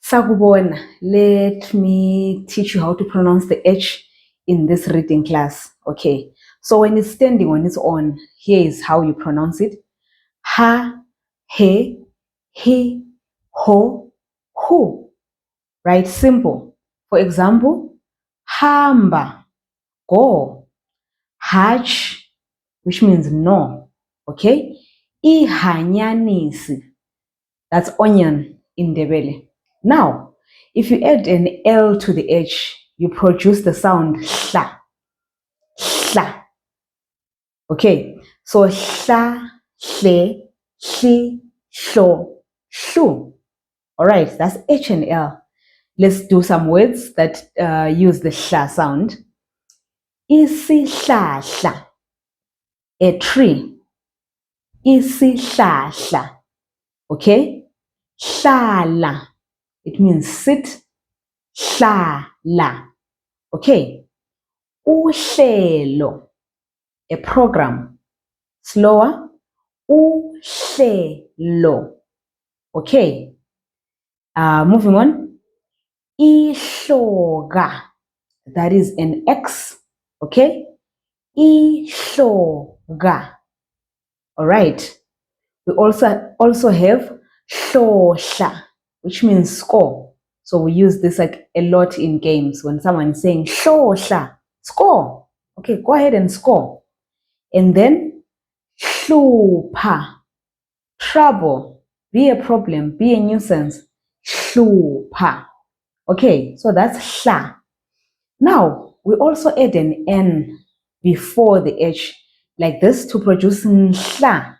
Sakubona, let me teach you how to pronounce the H in this reading class. Okay, so when it's standing on its own, here is how you pronounce it. Ha, he, ho, hu. Right? Simple. For example, hamba, go. Hach, which means no. Okay? Ihanyanisi, that's onion in Ndebele. Now, if you add an L to the H, you produce the sound hla, hla. Okay, so hla, hle, hli, hlo, shu. All right, that's H and L. Let's do some words that use the hla sound. Isihlahla, a tree. Isihlahla. Okay? Hlala, it means sit. Hlala. Okay. Uhlelo, a program. Slower. Uhlelo. Okay. Moving on. Ihloga, that is an X. Okay. Ihloga. All right. We also have hlohla, which means score. So we use this like a lot in games when someone is saying hlohla, score. Okay, go ahead and score. And then hlupha, trouble, be a problem, be a nuisance. Hlupha. Okay, so that's hla. Now we also add an N before the H like this to produce nhla.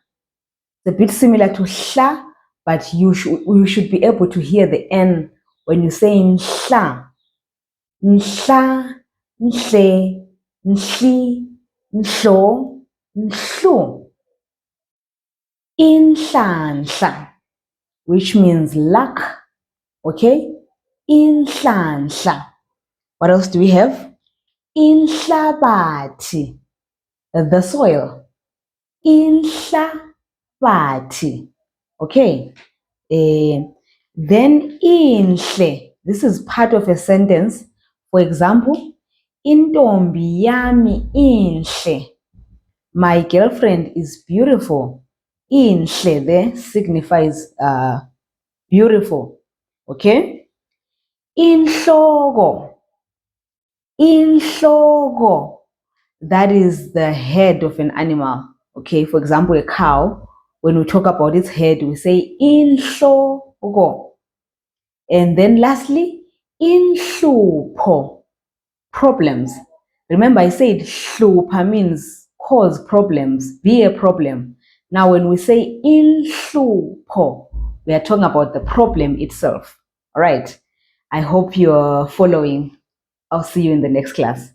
It's a bit similar to hla, but you should be able to hear the N when you say nhla. Nhla, nhle, nhli, nhlo, nhlu. Inhlanhla, which means luck. Okay? Inhlanhla. What else do we have? Inhlabathi, the soil. Inhlabathi. Okay. Then inhle, this is part of a sentence. For example, intombi yami inhle, my girlfriend is beautiful. Inhle there signifies beautiful. Okay. Inhloko, inhloko, that is the head of an animal. Okay, for example, a cow, when we talk about its head, we say inhloko. And then lastly, inhlupho, problems. Remember, I said hlupha means cause problems, be a problem. Now, when we say inhlupho, we are talking about the problem itself. All right. I hope you're following. I'll see you in the next class.